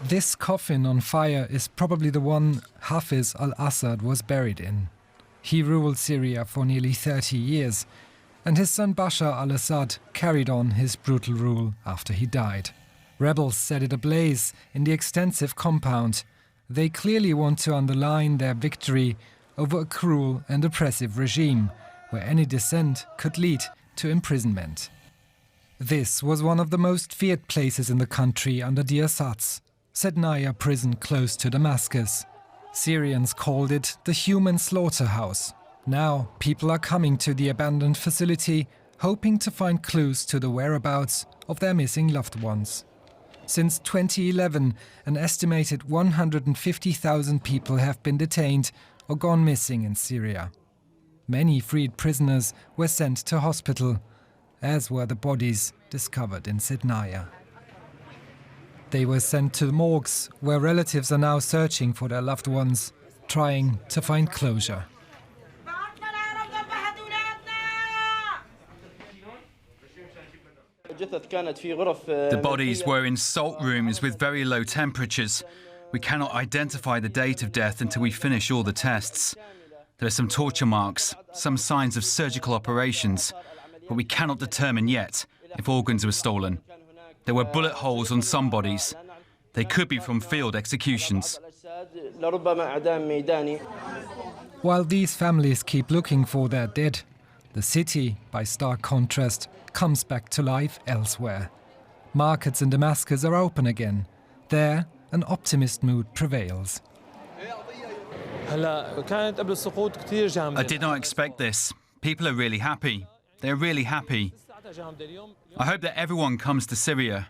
This coffin on fire is probably the one Hafiz al-Assad was buried in. He ruled Syria for nearly 30 years, and his son Bashar al-Assad carried on his brutal rule after he died. Rebels set it ablaze in the extensive compound. They clearly want to underline their victory over a cruel and oppressive regime, where any dissent could lead to imprisonment. This was one of the most feared places in the country under the Assads, Sednaya prison close to Damascus. Syrians called it the human slaughterhouse. Now people are coming to the abandoned facility, hoping to find clues to the whereabouts of their missing loved ones. Since 2011, an estimated 150,000 people have been detained or gone missing in Syria. Many freed prisoners were sent to hospital, as were the bodies discovered in Sednaya. They were sent to morgues, where relatives are now searching for their loved ones, trying to find closure. The bodies were in salt rooms with very low temperatures. We cannot identify the date of death until we finish all the tests. There are some torture marks, some signs of surgical operations, but we cannot determine yet if organs were stolen. There were bullet holes on some bodies. They could be from field executions. While these families keep looking for their dead, the city, by stark contrast, comes back to life elsewhere. Markets in Damascus are open again. There, an optimist mood prevails. I did not expect this. People are really happy. They're really happy. I hope that everyone comes to Syria.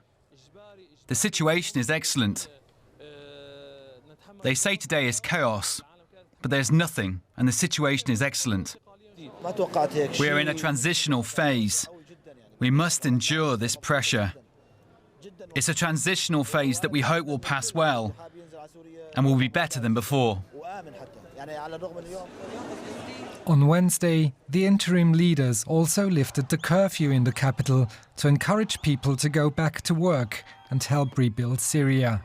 The situation is excellent. They say today is chaos, but there's nothing, and the situation is excellent. We are in a transitional phase. We must endure this pressure. It's a transitional phase that we hope will pass well and will be better than before. On Wednesday, the interim leaders also lifted the curfew in the capital to encourage people to go back to work and help rebuild Syria.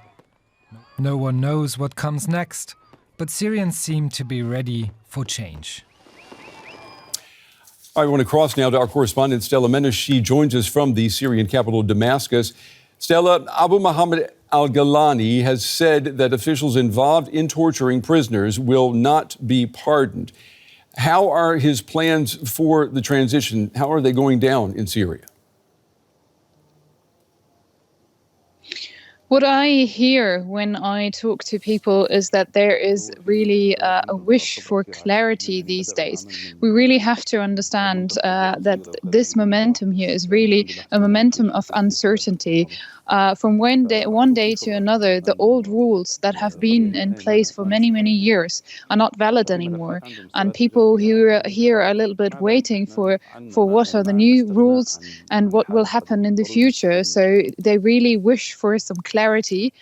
No one knows what comes next, but Syrians seem to be ready for change. I want to cross now to our correspondent Stella Männer. She joins us from the Syrian capital, Damascus. Stella, Abu Mohammed al-Golani has said that officials involved in torturing prisoners will not be pardoned. How are his plans for the transition? How are they going down in Syria? What I hear when I talk to people is that there is really a wish for clarity these days. We really have to understand that this momentum here is really a momentum of uncertainty. From one day to another, the old rules that have been in place for many, many years are not valid anymore. And people who are here are a little bit waiting for what are the new rules and what will happen in the future. So they really wish for some clarity.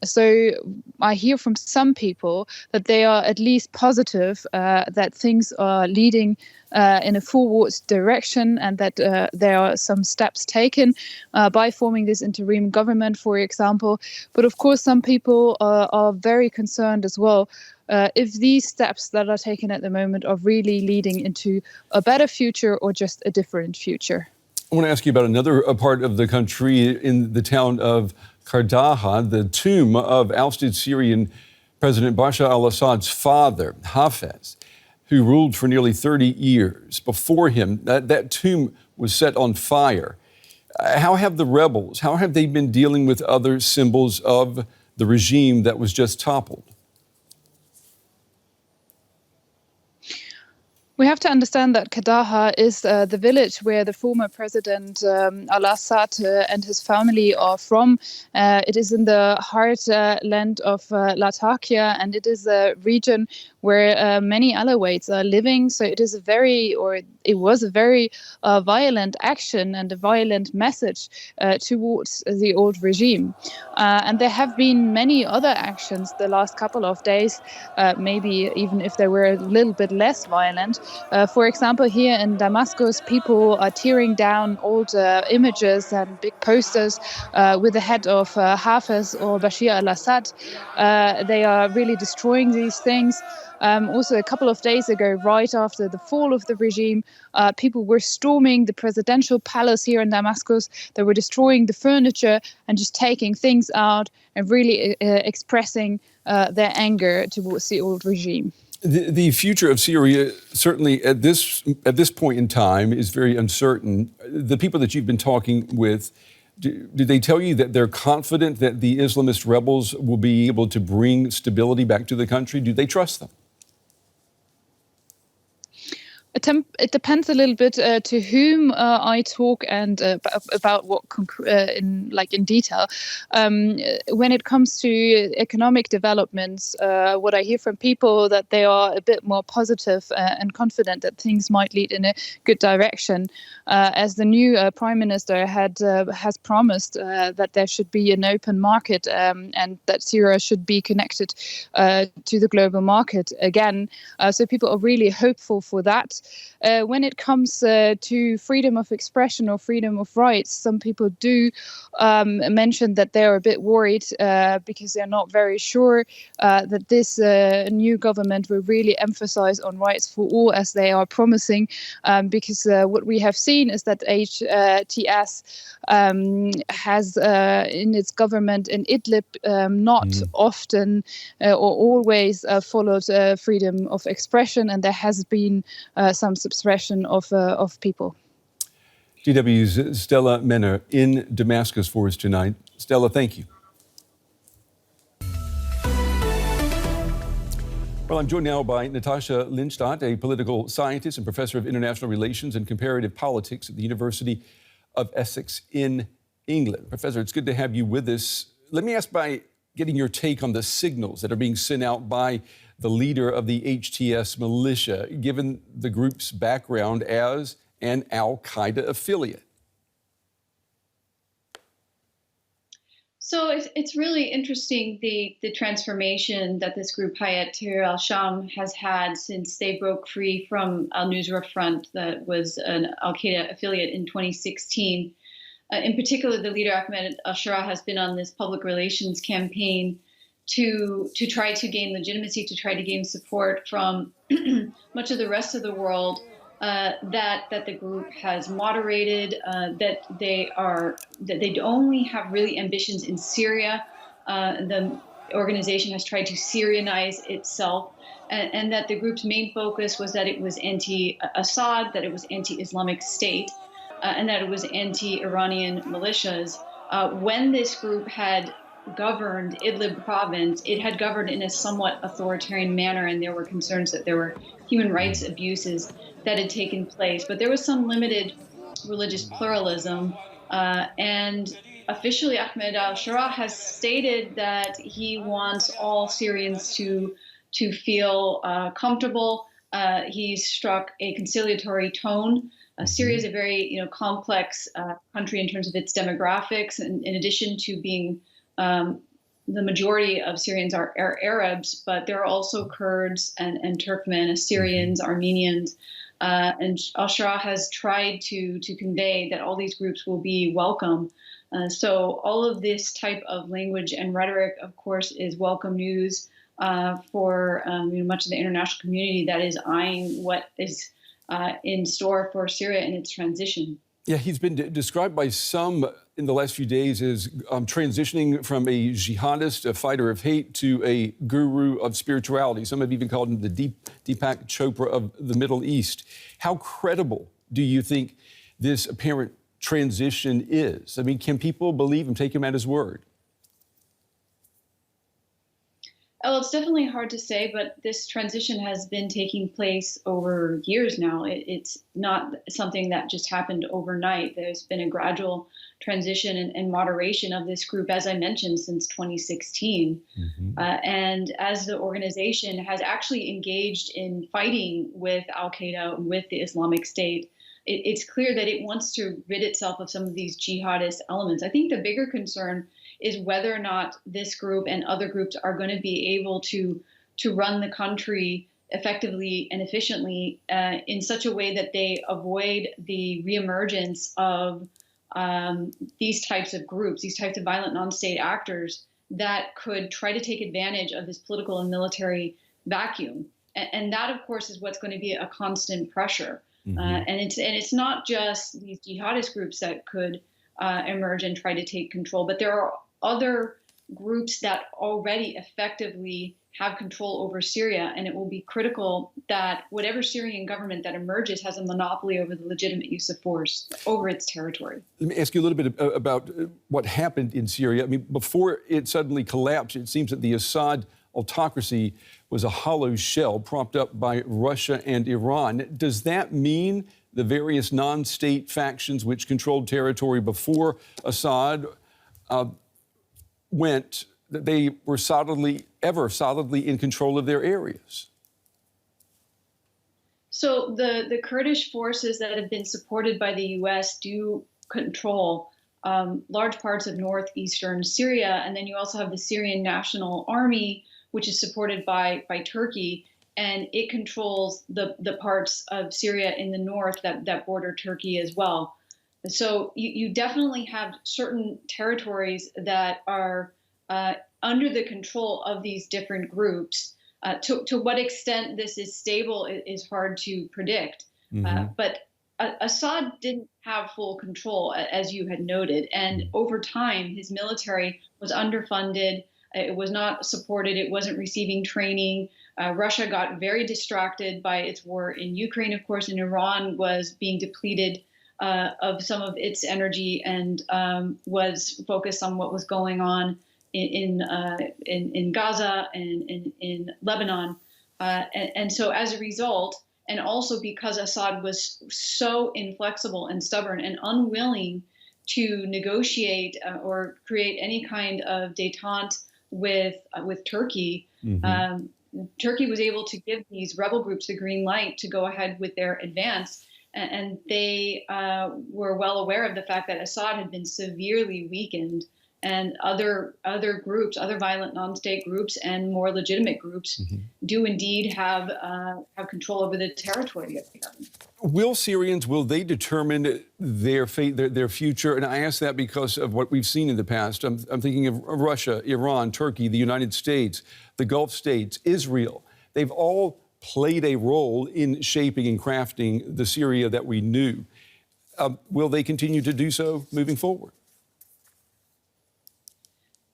So I hear from some people that they are at least positive that things are leading in a forward direction and that there are some steps taken by forming this interim government, for example. But of course, some people are very concerned as well if these steps that are taken at the moment are really leading into a better future or just a different future. I want to ask you about another part of the country in the town of Qardaha, the tomb of ousted Syrian President Bashar al-Assad's father, Hafiz, who ruled for nearly 30 years. Before him, that tomb was set on fire. How have the rebels, how have they been dealing with other symbols of the regime that was just toppled? We have to understand that Qardaha is the village where the former president al-Assad and his family are from. It is in the heartland of Latakia, and it is a region where many Alawites are living. So it is it was a very violent action and a violent message towards the old regime. And there have been many other actions the last couple of days, maybe even if they were a little bit less violent. For example, here in Damascus, people are tearing down old images and big posters with the head of Hafez or Bashir al-Assad. They are really destroying these things. Also, a couple of days ago, right after the fall of the regime, people were storming the presidential palace here in Damascus. They were destroying the furniture and just taking things out and really expressing their anger towards the old regime. The future of Syria, certainly at this point in time, is very uncertain. The people that you've been talking with, do they tell you that they're confident that the Islamist rebels will be able to bring stability back to the country? Do they trust them? It depends a little bit to whom I talk and about what in detail. When it comes to economic developments, what I hear from people that they are a bit more positive and confident that things might lead in a good direction, as the new prime minister has promised that there should be an open market and that Syria should be connected to the global market again. So people are really hopeful for that. When it comes to freedom of expression or freedom of rights, some people do mention that they're a bit worried because they're not very sure that this new government will really emphasize on rights for all as they are promising, because what we have seen is that HTS has in its government in Idlib not often or always followed freedom of expression, and there has been some suppression of people. DW's Stella Männer in Damascus for us tonight. Stella, thank you. Well, I'm joined now by Natasha Lindstaedt, a political scientist and professor of international relations and comparative politics at the University of Essex in England. Professor, it's good to have you with us. Let me ask by getting your take on the signals that are being sent out by the leader of the HTS militia, given the group's background as an al-Qaida affiliate. So it's really interesting, the transformation that this group Hayat Tahrir al-Sham has had since they broke free from al-Nusra Front, that was an al-Qaida affiliate, in 2016. In particular, the leader Ahmad al-Sharaa has been on this public relations campaign to try to gain legitimacy, to try to gain support from much of the rest of the world, that the group has moderated, that they only have really ambitions in Syria. The organization has tried to Syrianize itself, and that the group's main focus was that it was anti-Assad, that it was anti-Islamic State, and that it was anti-Iranian militias. When this group had governed Idlib province, it had governed in a somewhat authoritarian manner, and there were concerns that there were human rights abuses that had taken place. But there was some limited religious pluralism, and officially Ahmad al-Sharaa has stated that he wants all Syrians to feel comfortable. He's struck a conciliatory tone. Syria is a very complex country in terms of its demographics, and in addition to being the majority of Syrians are Arabs, but there are also Kurds and Turkmen, Assyrians, Armenians, and al-Sharaa has tried to convey that all these groups will be welcome. So all of this type of language and rhetoric, of course, is welcome news for much of the international community that is eyeing what is in store for Syria and its transition. Yeah, he's been described by some in the last few days as transitioning from a jihadist, a fighter of hate, to a guru of spirituality. Some have even called him the Deepak Chopra of the Middle East. How credible do you think this apparent transition is? I mean, can people believe him, take him at his word? Well, it's definitely hard to say, but this transition has been taking place over years now. It's not something that just happened overnight. There's been a gradual transition and moderation of this group, as I mentioned, since 2016. And as the organization has actually engaged in fighting with al-Qaida, with the Islamic State, it's clear that it wants to rid itself of some of these jihadist elements. I think the bigger concern is whether or not this group and other groups are going to be able to run the country effectively and efficiently in such a way that they avoid the reemergence of these types of groups, these types of violent non-state actors that could try to take advantage of this political and military vacuum. And that, of course, is what's going to be a constant pressure. And it's not just these jihadist groups that could emerge and try to take control, but there are other groups that already effectively have control over Syria, and it will be critical that whatever Syrian government that emerges has a monopoly over the legitimate use of force over its territory. Let me ask you a little bit about what happened in Syria. I mean, before it suddenly collapsed, it seems that the Assad autocracy was a hollow shell propped up by Russia and Iran. Does that mean the various non-state factions which controlled territory before Assad that they were solidly in control of their areas? So the Kurdish forces that have been supported by the U.S. do control large parts of northeastern Syria. And then you also have the Syrian National Army, which is supported by Turkey. And it controls the parts of Syria in the north that border Turkey as well. So you definitely have certain territories that are under the control of these different groups. To what extent this is stable is hard to predict. But Assad didn't have full control, as you had noted. And over time, his military was underfunded. It was not supported. It wasn't receiving training. Russia got very distracted by its war in Ukraine, of course, and Iran was being depleted of some of its energy and was focused on what was going on in Gaza and in Lebanon. And so as a result, and also because Assad was so inflexible and stubborn and unwilling to negotiate or create any kind of détente with Turkey, Turkey was able to give these rebel groups the green light to go ahead with their advance. And they were well aware of the fact that Assad had been severely weakened, and other groups, other violent non-state groups and more legitimate groups do indeed have control over the territory of the government. Will Syrians, will they determine their fate, their future? And I ask that because of what we've seen in the past. I'm thinking of Russia, Iran, Turkey, the United States, the Gulf states, Israel. They've all played a role in shaping and crafting the Syria that we knew. Will they continue to do so moving forward?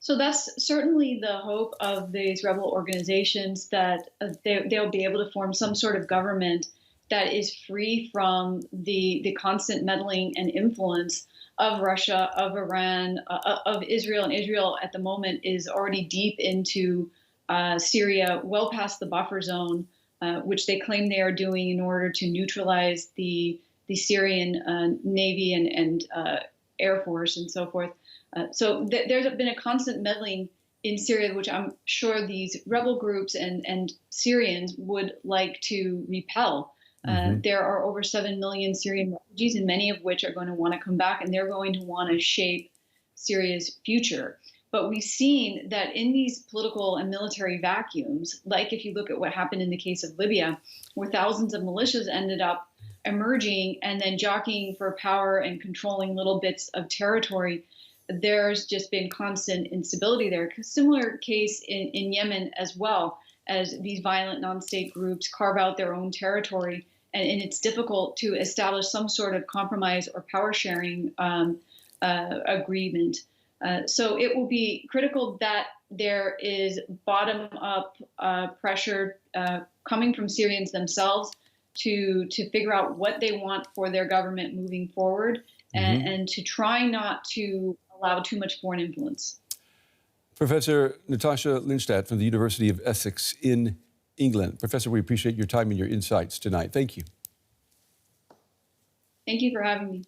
So that's certainly the hope of these rebel organizations, that they'll be able to form some sort of government that is free from the constant meddling and influence of Russia, of Iran, of Israel. And Israel at the moment is already deep into Syria, well past the buffer zone, which they claim they are doing in order to neutralize the Syrian Navy and Air Force and so forth. So there's been a constant meddling in Syria, which I'm sure these rebel groups and Syrians would like to repel. There are over 7 million Syrian refugees, and many of which are going to want to come back, and they're going to want to shape Syria's future. But we've seen that in these political and military vacuums, like if you look at what happened in the case of Libya, where thousands of militias ended up emerging and then jockeying for power and controlling little bits of territory, there's just been constant instability there. Similar case in Yemen as well, as these violent non-state groups carve out their own territory, and it's difficult to establish some sort of compromise or power sharing agreement. So it will be critical that there is bottom-up pressure coming from Syrians themselves to figure out what they want for their government moving forward, and to try not to allow too much foreign influence. Professor Natasha Lindstaedt from the University of Essex in England. Professor, we appreciate your time and your insights tonight. Thank you. Thank you for having me.